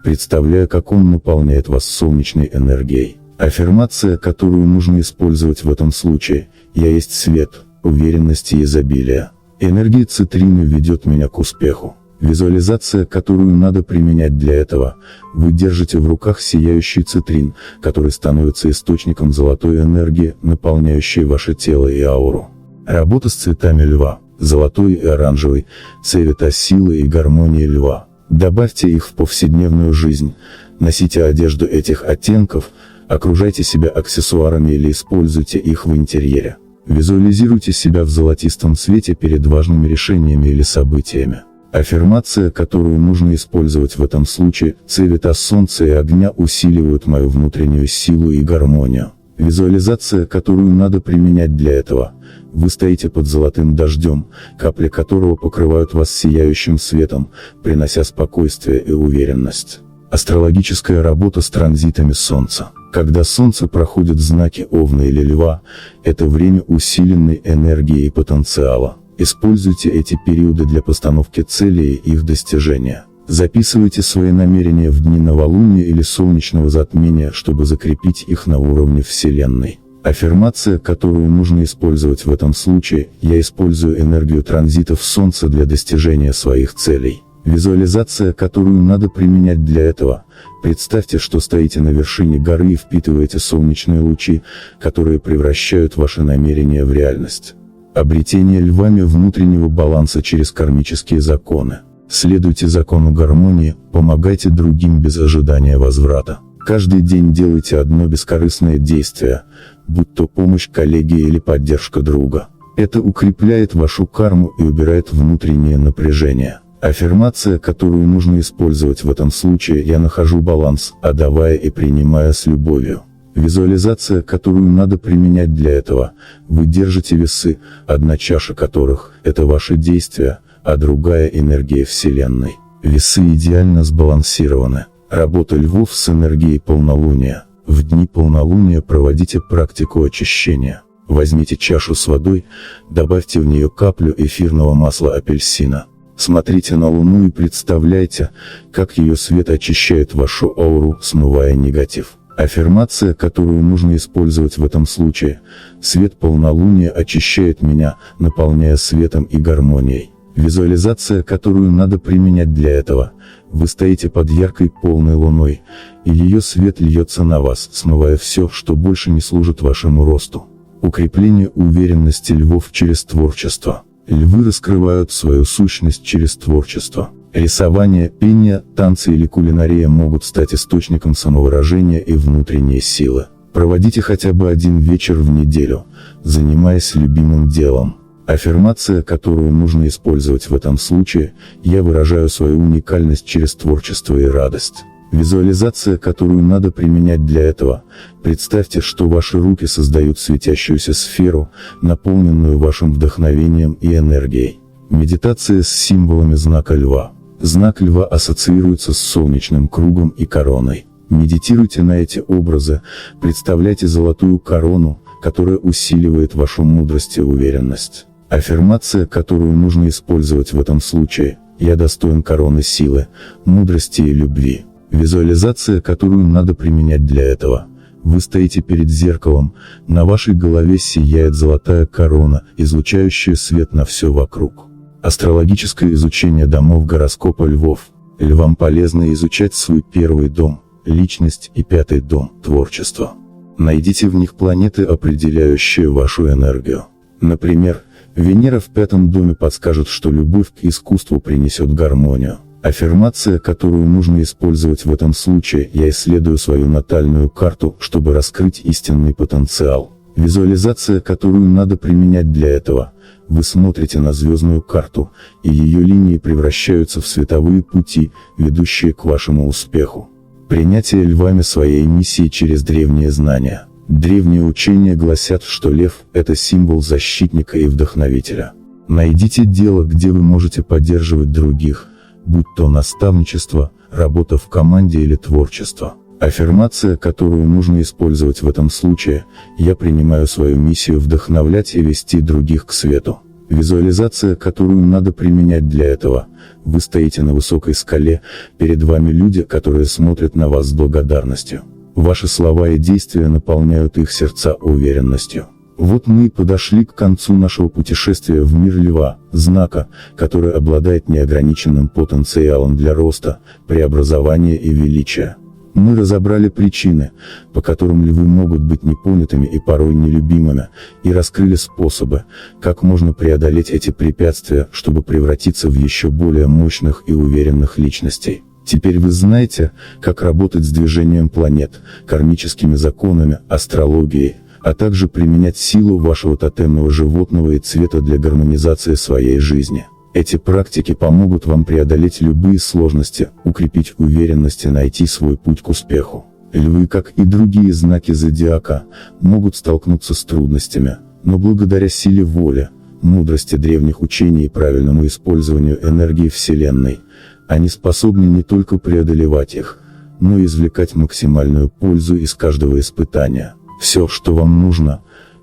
[SPEAKER 1] представляя, как он наполняет вас солнечной энергией. Аффирмация, которую нужно использовать в этом случае: «Я есть свет, уверенность и изобилие». Энергия цитрина ведет меня к успеху. Визуализация, которую надо применять для этого: вы держите в руках сияющий цитрин, который становится источником золотой энергии, наполняющей ваше тело и ауру. Работа с цветами льва. Золотой и оранжевый – цвета силы и гармонии льва. Добавьте их в повседневную жизнь, носите одежду этих оттенков, окружайте себя аксессуарами или используйте их в интерьере. Визуализируйте себя в золотистом цвете перед важными решениями или событиями. Аффирмация, которую нужно использовать в этом случае: цвета солнца и огня усиливают мою внутреннюю силу и гармонию. Визуализация, которую надо применять для этого: вы стоите под золотым дождем, капли которого покрывают вас сияющим светом, принося спокойствие и уверенность. Астрологическая работа с транзитами Солнца. Когда Солнце проходит в знаке Овна или Льва, это время усиленной энергии и потенциала. Используйте эти периоды для постановки целей и их достижения. Записывайте свои намерения в дни новолуния или солнечного затмения, чтобы закрепить их на уровне Вселенной. Аффирмация, которую нужно использовать в этом случае: я использую энергию транзитов Солнца для достижения своих целей. Визуализация, которую надо применять для этого: представьте, что стоите на вершине горы и впитываете солнечные лучи, которые превращают ваши намерения в реальность. Обретение львами внутреннего баланса через кармические законы. Следуйте закону гармонии, помогайте другим без ожидания возврата. Каждый день делайте одно бескорыстное действие, будь то помощь коллеге или поддержка друга. Это укрепляет вашу карму и убирает внутреннее напряжение. Аффирмация, которую нужно использовать в этом случае: я нахожу баланс, отдавая и принимая с любовью. Визуализация, которую надо применять для этого: вы держите весы, одна чаша которых – это ваши действия, а другая – энергия Вселенной. Весы идеально сбалансированы. Работа львов с энергией полнолуния. В дни полнолуния проводите практику очищения. Возьмите чашу с водой, добавьте в нее каплю эфирного масла апельсина. Смотрите на Луну и представляйте, как ее свет очищает вашу ауру, смывая негатив. Аффирмация, которую нужно использовать в этом случае: свет полнолуния очищает меня, наполняя светом и гармонией. Визуализация, которую надо применять для этого: вы стоите под яркой полной луной, и ее свет льется на вас, смывая все, что больше не служит вашему росту. Укрепление уверенности львов через творчество. Львы раскрывают свою сущность через творчество. Рисование, пение, танцы или кулинария могут стать источником самовыражения и внутренней силы. Проводите хотя бы один вечер в неделю, занимаясь любимым делом. Аффирмация, которую нужно использовать в этом случае: я выражаю свою уникальность через творчество и радость. Визуализация, которую надо применять для этого: представьте, что ваши руки создают светящуюся сферу, наполненную вашим вдохновением и энергией. Медитация с символами знака Льва. Знак Льва ассоциируется с солнечным кругом и короной. Медитируйте на эти образы, представляйте золотую корону, которая усиливает вашу мудрость и уверенность. Аффирмация, которую нужно использовать в этом случае: я достоин короны силы, мудрости и любви. Визуализация, которую надо применять для этого: вы стоите перед зеркалом, на вашей голове сияет золотая корона, излучающая свет на все вокруг. Астрологическое изучение домов гороскопа львов. Львам полезно изучать свой первый дом, личность, и пятый дом, творчество. Найдите в них планеты, определяющие вашу энергию. Например, Венера в пятом доме подскажет, что любовь к искусству принесет гармонию. Аффирмация, которую нужно использовать в этом случае: я исследую свою натальную карту, чтобы раскрыть истинный потенциал. Визуализация, которую надо применять для этого: вы смотрите на звездную карту, и ее линии превращаются в световые пути, ведущие к вашему успеху. Принятие львами своей миссии через древние знания. Древние учения гласят, что лев – это символ защитника и вдохновителя. Найдите дело, где вы можете поддерживать других, будь то наставничество, работа в команде или творчество. Аффирмация, которую нужно использовать в этом случае: я принимаю свою миссию вдохновлять и вести других к свету. Визуализация, которую надо применять для этого: вы стоите на высокой скале, перед вами люди, которые смотрят на вас с благодарностью. Ваши слова и действия наполняют их сердца уверенностью. Вот мы и подошли к концу нашего путешествия в мир Льва, знака, который обладает неограниченным потенциалом для роста, преобразования и величия. Мы разобрали причины, по которым львы могут быть непонятыми и порой нелюбимыми, и раскрыли способы, как можно преодолеть эти препятствия, чтобы превратиться в еще более мощных и уверенных личностей. Теперь вы знаете, как работать с движением планет, кармическими законами, астрологией, а также применять силу вашего тотемного животного и цвета для гармонизации своей жизни. Эти практики помогут вам преодолеть любые сложности, укрепить уверенность и найти свой путь к успеху. Львы, как и другие знаки зодиака, могут столкнуться с трудностями, но благодаря силе воли, мудрости древних учений и правильному использованию энергии Вселенной, они способны не только преодолевать их, но и извлекать максимальную пользу из каждого испытания. Все, что вам нужно,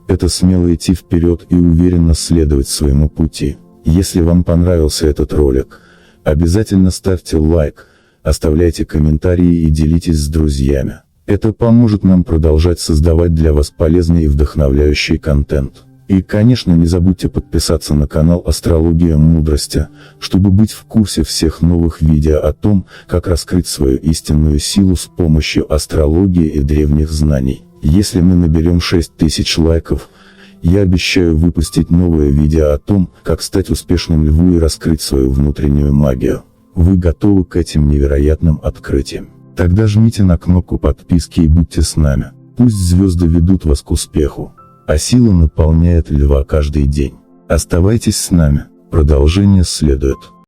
[SPEAKER 1] это смело идти вперед и уверенно следовать своему пути. Если вам понравился этот ролик, обязательно ставьте лайк, оставляйте комментарии и делитесь с друзьями. Это поможет нам продолжать создавать для вас полезный и вдохновляющий контент. И, конечно, не забудьте подписаться на канал Астрология Мудрости, чтобы быть в курсе всех новых видео о том, как раскрыть свою истинную силу с помощью астрологии и древних знаний. Если мы наберем 6000 лайков, я обещаю выпустить новое видео о том, как стать успешным льву и раскрыть свою внутреннюю магию. Вы готовы к этим невероятным открытиям? Тогда жмите на кнопку подписки и будьте с нами. Пусть звезды ведут вас к успеху, а сила наполняет льва каждый день. Оставайтесь с нами, продолжение следует.